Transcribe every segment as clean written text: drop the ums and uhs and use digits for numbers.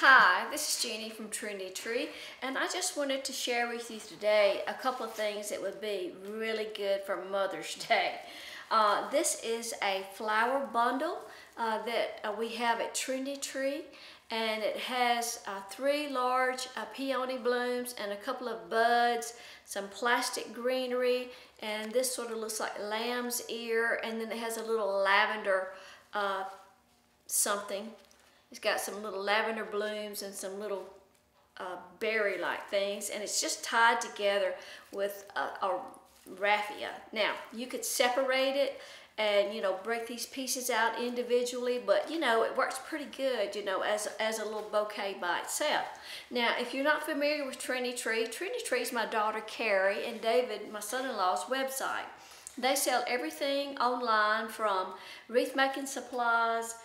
Hi, this is Jeannie from Trendy Tree, and I just wanted to share with you today a couple of things that would be really good for Mother's Day. This is a flower bundle that we have at Trendy Tree, and it has 3 large peony blooms and a couple of buds, some plastic greenery, and this sort of looks like lamb's ear, and then it has a little lavender something. It's got some little lavender blooms and some little berry-like things, and it's just tied together with a raffia. Now, you could separate it and, break these pieces out individually, but, it works pretty good, as a little bouquet by itself. Now, if you're not familiar with Trendy Tree is my daughter Carrie and David, my son-in-law's website. They sell everything online from wreath-making supplies,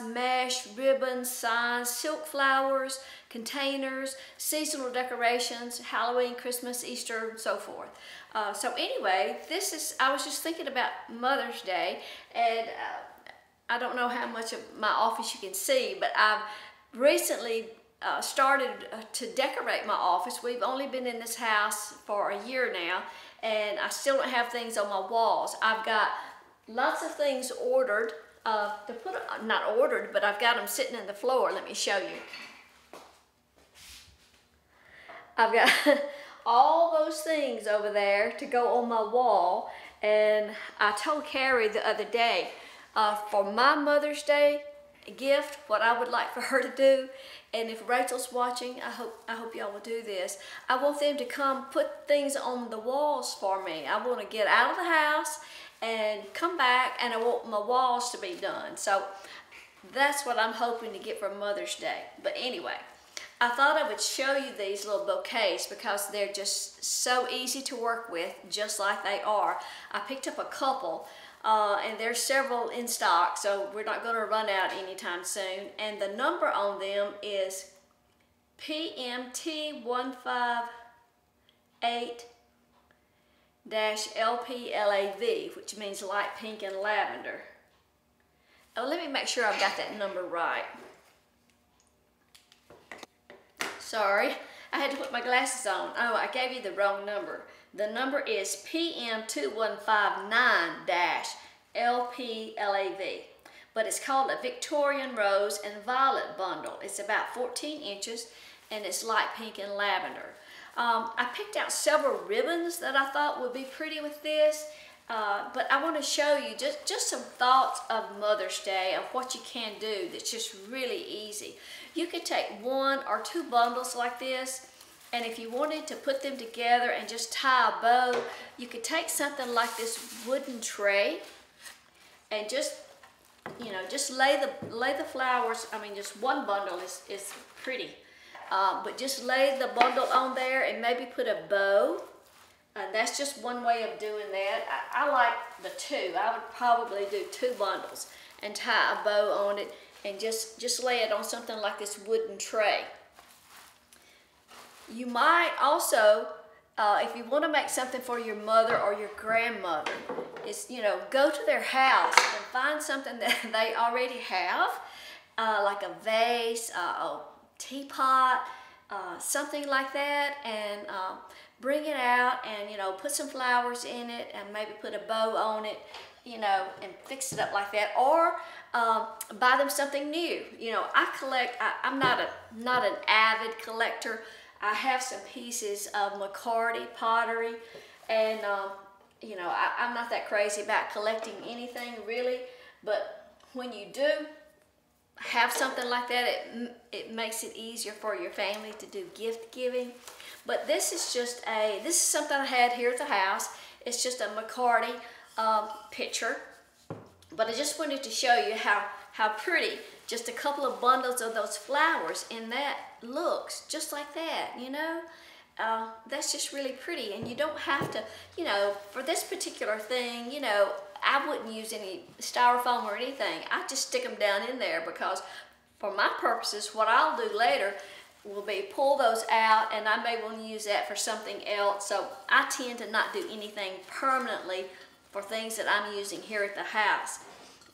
mesh, ribbons, signs, silk flowers, containers, seasonal decorations, Halloween, Christmas, Easter, and so forth. So anyway, I was just thinking about Mother's Day, and I don't know how much of my office you can see, but I've recently started to decorate my office. We've only been in this house for a year now, and I still don't have things on my walls. I've got lots of things ordered. Not ordered, but I've got them sitting on the floor. Let me show you. I've got all those things over there to go on my wall, and I told Carrie the other day, for my Mother's Day gift, what I would like for her to do, and if Rachel's watching, I hope y'all will do this. I want them to come put things on the walls for me. I want to get out of the house and come back, and I want my walls to be done. So that's what I'm hoping to get for Mother's Day. But anyway, I thought I would show you these little bouquets because they're just so easy to work with, just like they are. I picked up a couple, and there's several in stock, so we're not going to run out anytime soon. And the number on them is PMT158-LPLAV, which means light pink and lavender. Oh, let me make sure I've got that number right. Sorry, I had to put my glasses on. Oh, I gave you the wrong number. The number is PM2159-LPLAV, but it's called a Victorian Rose and Violet Bundle. It's about 14 inches, and it's light pink and lavender. I picked out several ribbons that I thought would be pretty with this, but I want to show you just some thoughts of Mother's Day, of what you can do that's just really easy. You could take 1 or 2 bundles like this, and if you wanted to put them together and just tie a bow, you could take something like this wooden tray and just lay the flowers. I mean, just one bundle is pretty. But just lay the bundle on there and maybe put a bow. And that's just one way of doing that. I like the 2. I would probably do 2 bundles and tie a bow on it and just lay it on something like this wooden tray. You might also, if you want to make something for your mother or your grandmother, go to their house and find something that they already have, like a vase, a teapot, something like that, and bring it out and put some flowers in it and maybe put a bow on it, and fix it up like that, or buy them something new. I collect. I'm not an avid collector. I have some pieces of McCarty pottery, and I'm not that crazy about collecting anything really, but when you do have something like that, it makes it easier for your family to do gift giving. But this is something I had here at the house. It's just a McCarty picture, but I just wanted to show you how pretty just a couple of bundles of those flowers in that looks, just like that. That's just really pretty, and you don't have to, for this particular thing, I wouldn't use any styrofoam or anything. I just stick them down in there because for my purposes, what I'll do later will be pull those out, and I may want to use that for something else. So I tend to not do anything permanently for things that I'm using here at the house.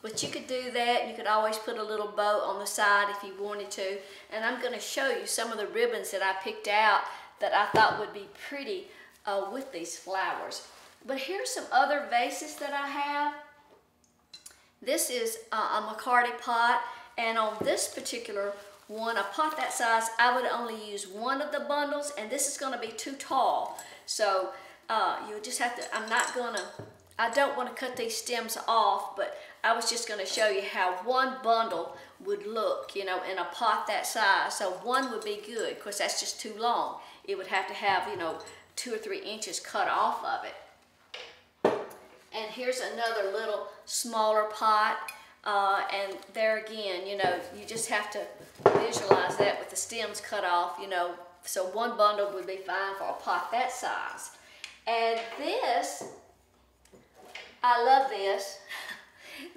But you could do that. You could always put a little bow on the side if you wanted to. And I'm going to show you some of the ribbons that I picked out that I thought would be pretty with these flowers. But here's some other vases that I have. This is a McCarty pot, and on this particular one, a pot that size, I would only use one of the bundles, and this is going to be too tall. So you'll just have to, I don't want to cut these stems off, but I was just going to show you how one bundle would look, you know, in a pot that size. So one would be good, because that's just too long. It would have to have, you know, 2 or 3 inches cut off of it. And here's another little smaller pot, and there again, you know, you just have to visualize that with the stems cut off, you know, so one bundle would be fine for a pot that size. And this, I love this.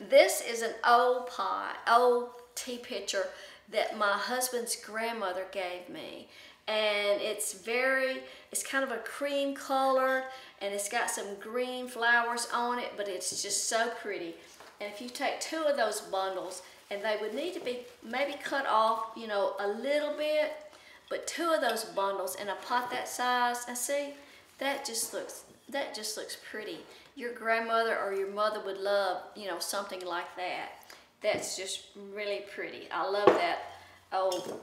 This is an old pot, old tea pitcher that my husband's grandmother gave me. And it's kind of a cream color, and it's got some green flowers on it, but it's just so pretty. And if you take 2 of those bundles, and they would need to be maybe cut off, you know, a little bit, but 2 of those bundles in a pot that size, and see, that just looks pretty. Your grandmother or your mother would love, you know, something like that. That's just really pretty. I love that old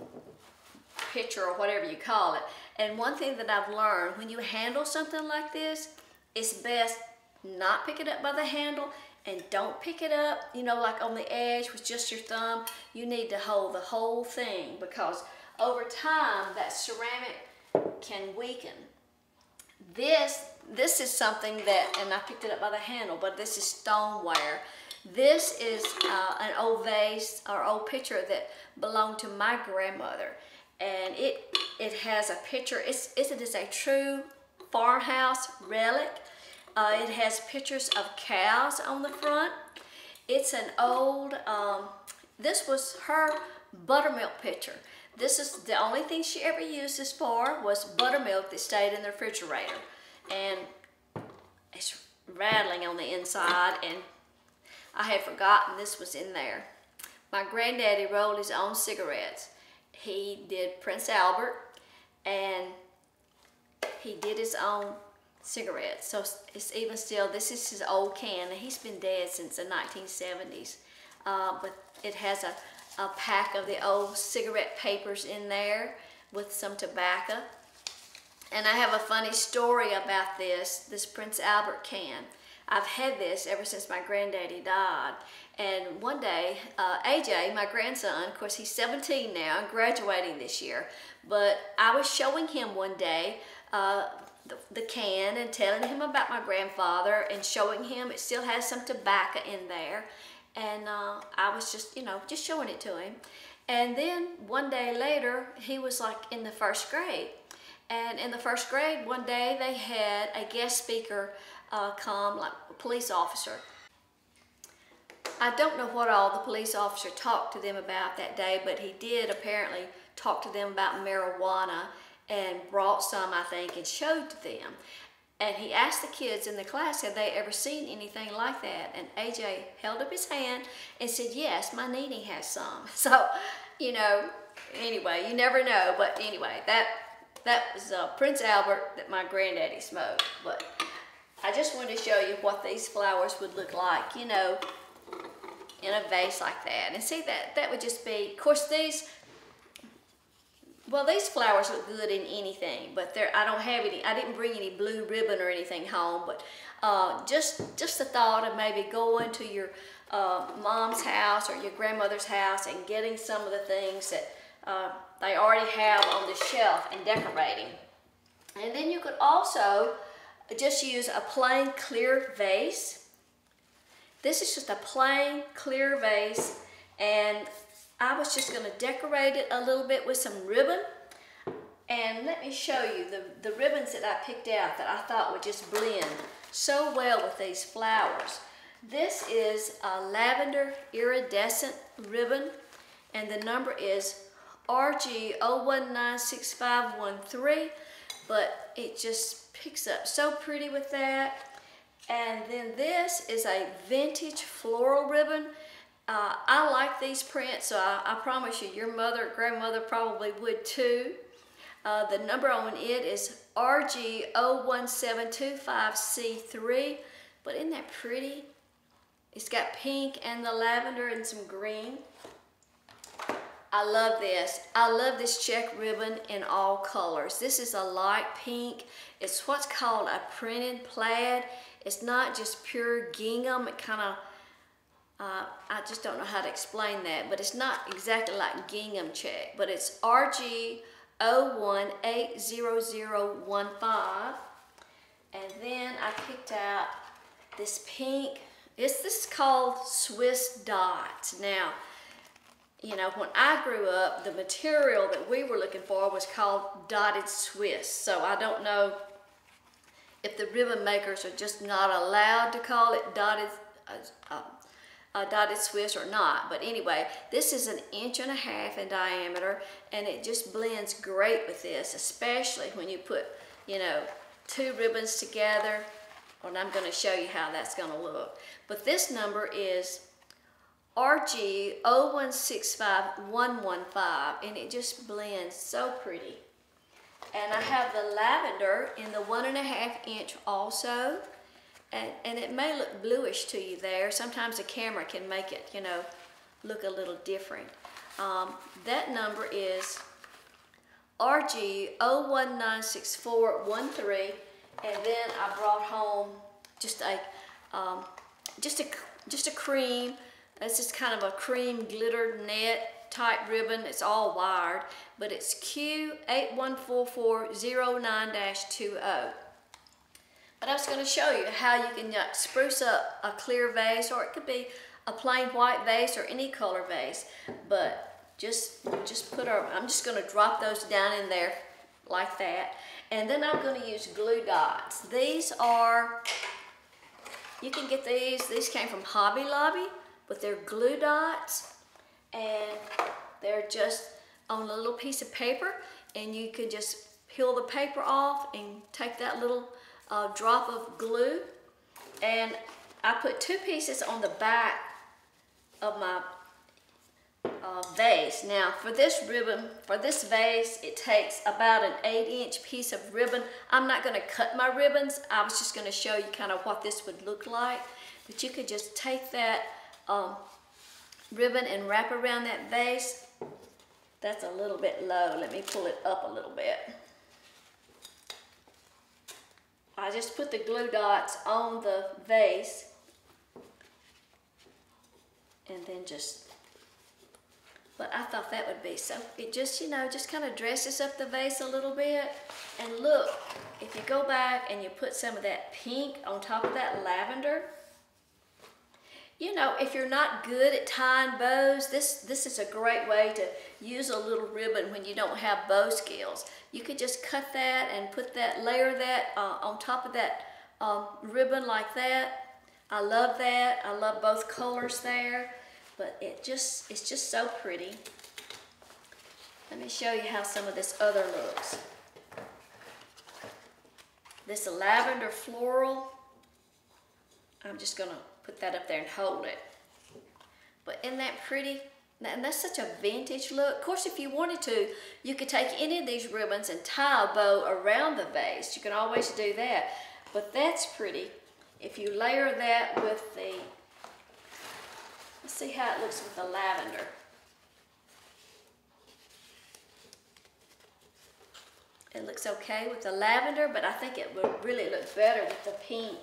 pitcher or whatever you call it. And one thing that I've learned, when you handle something like this, it's best not pick it up by the handle, and don't pick it up, you know, like on the edge with just your thumb. You need to hold the whole thing, because over time that ceramic can weaken. This is something that, and I picked it up by the handle, but this is stoneware. This is an old vase or old pitcher that belonged to my grandmother. And it has a picture. It is a true farmhouse relic. It has pictures of cows on the front. It's an old, this was her buttermilk pitcher. This is the only thing she ever used this for, was buttermilk that stayed in the refrigerator. And it's rattling on the inside, and I had forgotten this was in there. My granddaddy rolled his own cigarettes. He did Prince Albert, and he did his own cigarettes. So it's even still, this is his old can, and he's been dead since the 1970s. But it has a pack of the old cigarette papers in there with some tobacco. And I have a funny story about this Prince Albert can. I've had this ever since my granddaddy died. And one day, AJ, my grandson, of course he's 17 now and graduating this year, but I was showing him one day the can and telling him about my grandfather and showing him it still has some tobacco in there. And I was just, you know, just showing it to him. And then one day later, he was like in the 1st grade. And in the 1st grade, one day they had a guest speaker come, like a police officer. I don't know what all the police officer talked to them about that day, but he did apparently talk to them about marijuana and brought some, I think, and showed to them. And he asked the kids in the class, had they ever seen anything like that? And AJ held up his hand and said, yes, my Nene has some. So, you know, anyway, you never know. But anyway, that was Prince Albert that my granddaddy smoked. But I just wanted to show you what these flowers would look like, you know, in a vase like that. And see, that would just be, of course, these flowers look good in anything, but I don't have any, I didn't bring any blue ribbon or anything home, but just the thought of maybe going to your mom's house or your grandmother's house and getting some of the things that they already have on the shelf and decorating. And then you could also just use a plain clear vase. This is just a plain clear vase, and I was just going to decorate it a little bit with some ribbon. And let me show you the ribbons that I picked out that I thought would just blend so well with these flowers. This is a lavender iridescent ribbon, and the number is RG0196513, but it just picks up so pretty with that. And then this is a vintage floral ribbon. I like these prints, so I promise you, your mother, grandmother probably would too. The number on it is RG01725C3, but isn't that pretty? It's got pink and the lavender and some green. I love this. I love this check ribbon in all colors. This is a light pink. It's what's called a printed plaid. It's not just pure gingham. It kind of, I just don't know how to explain that, but it's not exactly like gingham check, but it's RG0180015. And then I picked out this pink. This is called Swiss Dots. Now, you know, when I grew up, the material that we were looking for was called dotted Swiss. So I don't know if the ribbon makers are just not allowed to call it dotted Swiss or not. But anyway, this is 1.5 inches in diameter, and it just blends great with this, especially when you put, you know, 2 ribbons together. And I'm going to show you how that's going to look. But this number is RG0165115, and it just blends so pretty. And I have the lavender in the 1.5 inch also, and it may look bluish to you there. Sometimes the camera can make it, you know, look a little different. That number is RG0196413, and then I brought home just a cream. It's just kind of a cream glitter net type ribbon. It's all wired, but it's Q814409-20. But I was going to show you how you can spruce up a clear vase, or it could be a plain white vase or any color vase. But just put I'm just going to drop those down in there like that. And then I'm going to use glue dots. These are, you can get these came from Hobby Lobby. But they're glue dots, and they're just on a little piece of paper, and you could just peel the paper off and take that little drop of glue, and I put 2 pieces on the back of my vase. Now for this ribbon, for this vase, it takes about an 8-inch piece of ribbon. I'm not going to cut my ribbons. I was just going to show you kind of what this would look like, but you could just take that ribbon and wrap around that vase. That's a little bit low. Let me pull it up a little bit. I just put the glue dots on the vase, and then but I thought that would be so, it just, you know, just kind of dresses up the vase a little bit. And look, if you go back and you put some of that pink on top of that lavender, you know, if you're not good at tying bows, this is a great way to use a little ribbon when you don't have bow skills. You could just cut that and put that, layer that on top of that ribbon like that. I love that. I love both colors there, but it's just so pretty. Let me show you how some of this other looks. This lavender floral, I'm just gonna put that up there and hold it. But isn't that pretty? And that's such a vintage look. Of course, if you wanted to, you could take any of these ribbons and tie a bow around the vase. You can always do that. But that's pretty. If you layer that with the, let's see how it looks with the lavender. It looks okay with the lavender, but I think it would really look better with the pink.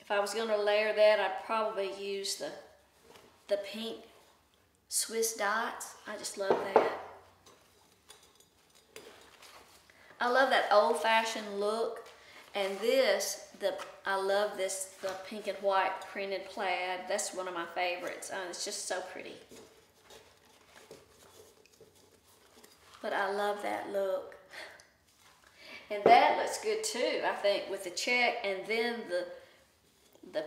If I was going to layer that, I'd probably use the pink Swiss dots. I just love that. I love that old-fashioned look. And this, I love this, the pink and white printed plaid. That's one of my favorites. It's just so pretty. But I love that look. And that looks good too, I think, with the check and then the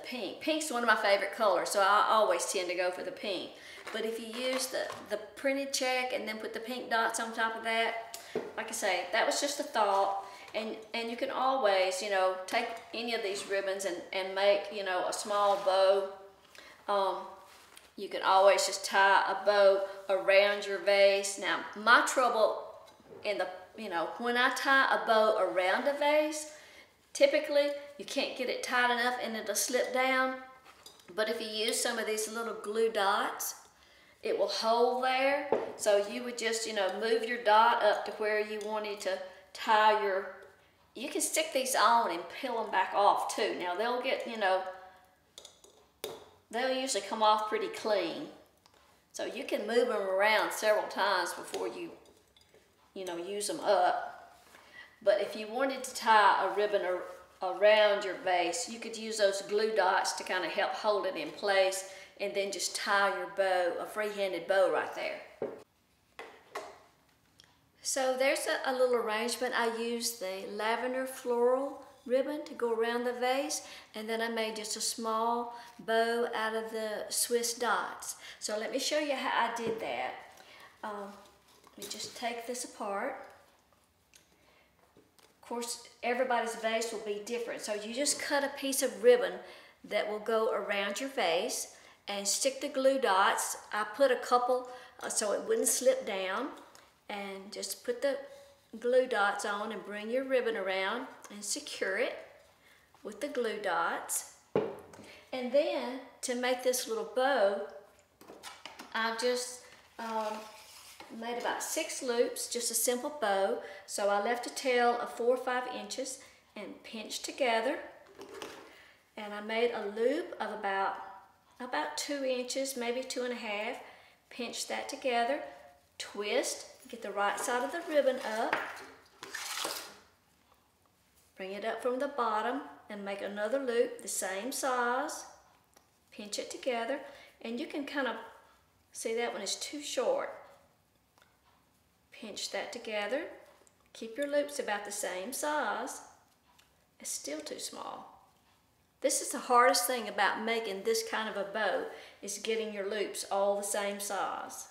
pink. Pink's one of my favorite colors, so I always tend to go for the pink. But if you use the printed check and then put the pink dots on top of that, like I say, that was just a thought. And you can always, you know, take any of these ribbons and make, you know, a small bow You can always just tie a bow around your vase. Now, my trouble in the, when I tie a bow around a vase, typically you can't get it tight enough and it'll slip down. But if you use some of these little glue dots, it will hold there. So you would just, move your dot up to where you wanted to tie your, you can stick these on and peel them back off too. Now they'll get, they'll usually come off pretty clean. So you can move them around several times before you, use them up. But if you wanted to tie a ribbon around your vase, you could use those glue dots to kind of help hold it in place, and then just tie your bow, a free-handed bow right there. So there's a little arrangement. I used the lavender floral ribbon to go around the vase, and then I made just a small bow out of the Swiss dots. So let me show you how I did that. Let me just take this apart. Of course, everybody's vase will be different, so you just cut a piece of ribbon that will go around your vase and stick the glue dots. I put a couple so it wouldn't slip down, and just put the glue dots on and bring your ribbon around and secure it with the glue dots. And then to make this little bow, I've just made about 6 loops, just a simple bow. So I left a tail of 4 or 5 inches and pinched together. And I made a loop of about 2 inches, maybe 2.5. Pinch that together, twist, get the right side of the ribbon up. Bring it up from the bottom and make another loop the same size. Pinch it together, and you can kind of see that one is too short. Pinch that together. Keep your loops about the same size. It's still too small. This is the hardest thing about making this kind of a bow, is getting your loops all the same size.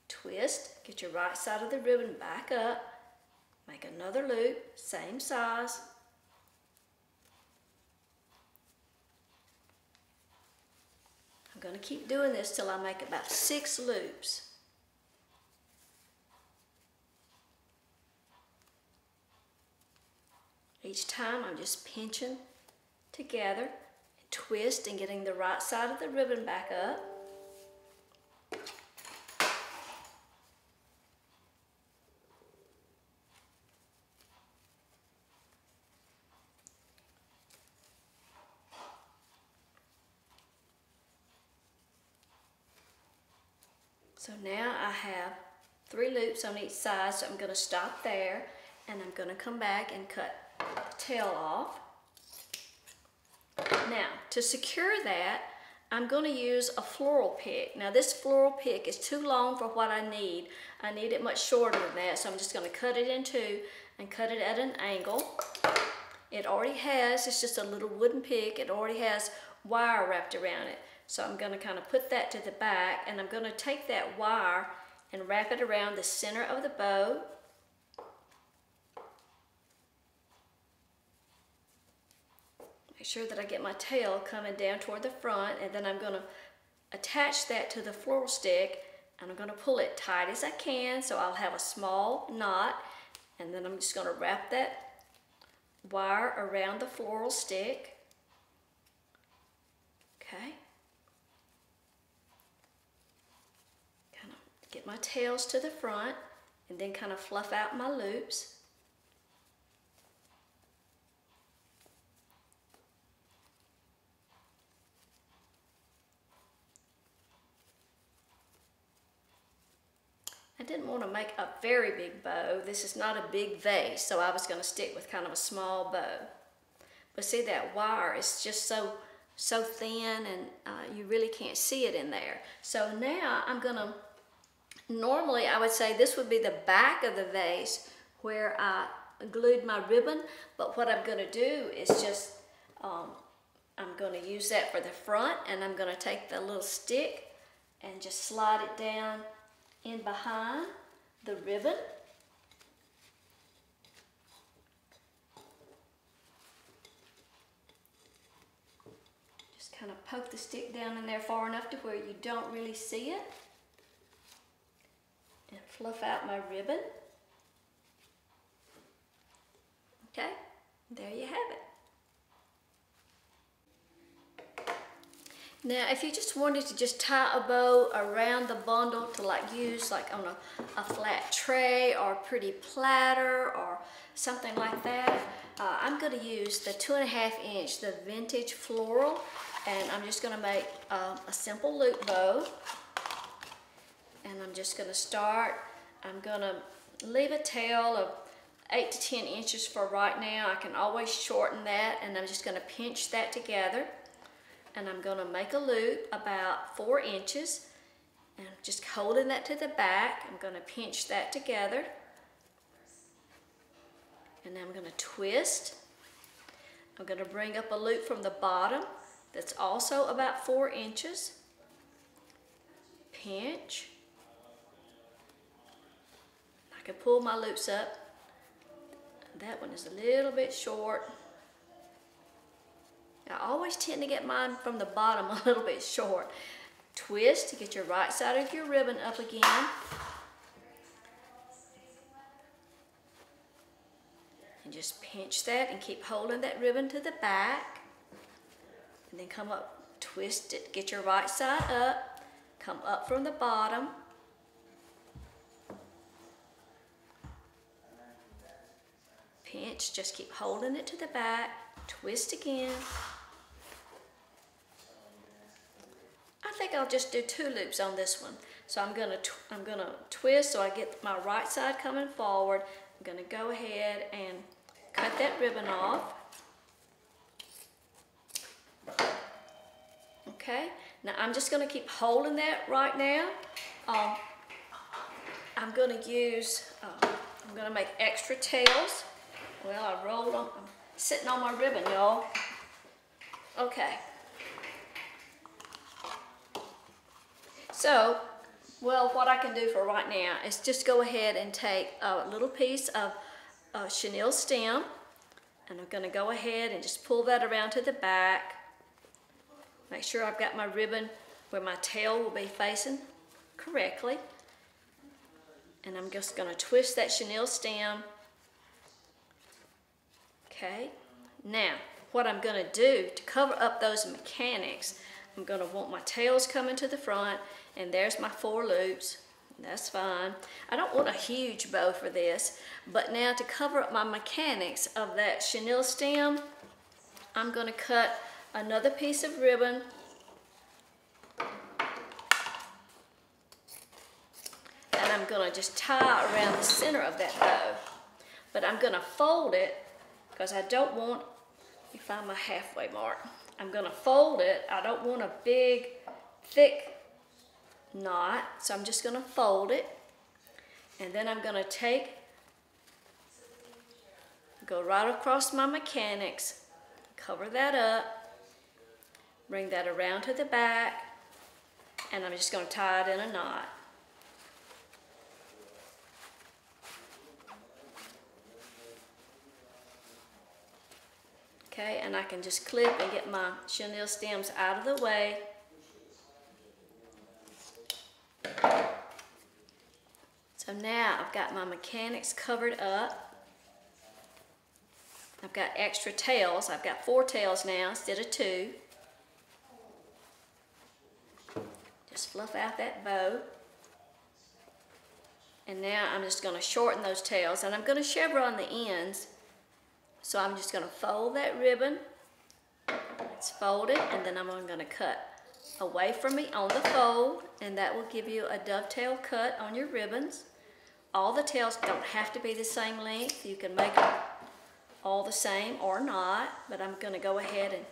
Twist, get your right side of the ribbon back up, make another loop, same size. I'm going to keep doing this till I make about 6 loops. Each time I'm just pinching together, twist, and getting the right side of the ribbon back up. So now I have 3 loops on each side, so I'm going to stop there, and I'm going to come back and cut the tail off. Now, to secure that, I'm going to use a floral pick. Now this floral pick is too long for what I need. I need it much shorter than that, so I'm just going to cut it in 2 and cut it at an angle. It already has, it's just a little wooden pick, it already has wire wrapped around it. So I'm going to kind of put that to the back, and I'm going to take that wire and wrap it around the center of the bow. Make sure that I get my tail coming down toward the front, and then I'm going to attach that to the floral stick, and I'm going to pull it tight as I can so I'll have a small knot, and then I'm just going to wrap that wire around the floral stick. Okay. Get my tails to the front, and then kind of fluff out my loops. I didn't want to make a very big bow. This is not a big vase, so I was going to stick with kind of a small bow. But see, that wire is just so thin, and you really can't see it in there. So now I'm going to, normally I would say this would be the back of the vase where I glued my ribbon, but what I'm going to do is just, I'm going to use that for the front, and I'm going to take the little stick and just slide it down in behind the ribbon. kind of poke the stick down in there far enough to where you don't really see it. And fluff out my ribbon. Okay, there you have it. Now, if you just wanted to just tie a bow around the bundle to like use like on a flat tray or a pretty platter or something like that, I'm going to use the 2.5 inch, the vintage floral, and I'm just going to make a simple loop bow. And I'm just going to start, I'm going to leave a tail of 8 to 10 inches for right now. I can always shorten that, and I'm just going to pinch that together. And I'm going to make a loop about 4 inches, and I'm just holding that to the back. I'm going to pinch that together, and then I'm going to twist. I'm going to bring up a loop from the bottom that's also about 4 inches, pinch. I can pull my loops up. That one is a little bit short. I always tend to get mine from the bottom a little bit short. Twist to get your right side of your ribbon up again. And just pinch that and keep holding that ribbon to the back. And then come up, twist it, get your right side up, come up from the bottom. Pinch, just keep holding it to the back, twist again. I think I'll just do 2 loops on this one. So I'm gonna twist so I get my right side coming forward. I'm gonna go ahead and cut that ribbon off. Okay, now I'm just gonna keep holding that right now. I'm gonna make extra tails. Well, I rolled on, I'm sitting on my ribbon, y'all. Okay. So, well, what I can do for right now is just go ahead and take a little piece of chenille stem, and I'm going to go ahead and just pull that around to the back. Make sure I've got my ribbon where my tail will be facing correctly. And I'm just going to twist that chenille stem. Okay, now what I'm going to do to cover up those mechanics, I'm going to want my tails coming to the front, and there's my 4 loops. That's fine. I don't want a huge bow for this, but now to cover up my mechanics of that chenille stem, I'm going to cut another piece of ribbon. And I'm going to just tie around the center of that bow. But I'm going to fold it because I don't want, let me find my halfway mark. I'm going to fold it. I don't want a big, thick knot, so I'm just going to fold it. And then I'm going to go right across my mechanics, cover that up, bring that around to the back, and I'm just going to tie it in a knot. Okay, and I can just clip and get my chenille stems out of the way. So now I've got my mechanics covered up. I've got extra tails. I've got 4 tails now instead of 2. Just fluff out that bow. And now I'm just going to shorten those tails, and I'm going to chevron the ends. So I'm just going to fold that ribbon. It's folded, and then I'm going to cut away from me on the fold, and that will give you a dovetail cut on your ribbons. All the tails don't have to be the same length. You can make them all the same or not, but I'm going to go ahead and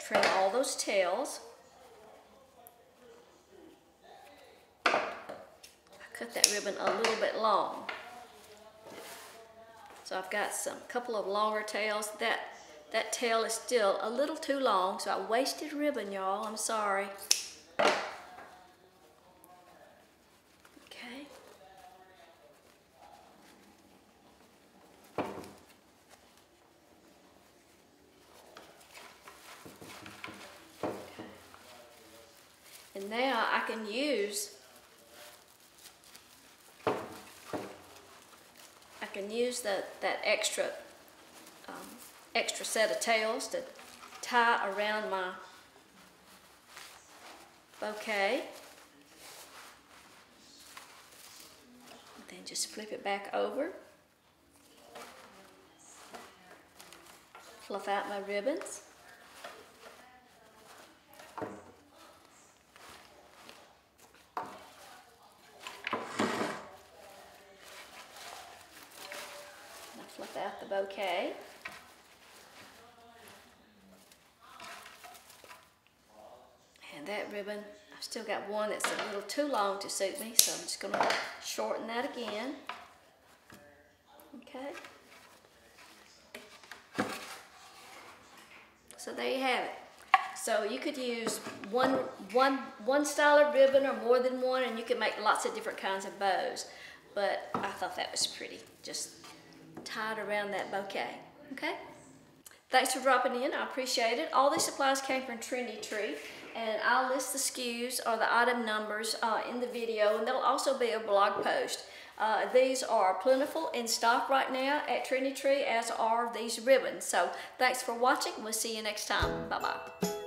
trim all those tails. I cut that ribbon a little bit long. So I've got a couple of longer tails. That tail is still a little too long, so I wasted ribbon, y'all. I'm sorry. Okay. And now I can use that extra set of tails to tie around my bouquet. And then just flip it back over. Fluff out my ribbons. Fluff out the bouquet. And that ribbon, I've still got one that's a little too long to suit me, so I'm just going to shorten that again. Okay. So there you have it. So you could use one style of ribbon or more than one, and you can make lots of different kinds of bows. But I thought that was pretty, just tied around that bouquet. Okay? Thanks for dropping in. I appreciate it. All these supplies came from Trendy Tree, and I'll list the SKUs or the item numbers in the video, and there'll also be a blog post. These are plentiful in stock right now at Trendy Tree, as are these ribbons. So thanks for watching. We'll see you next time. Bye-bye.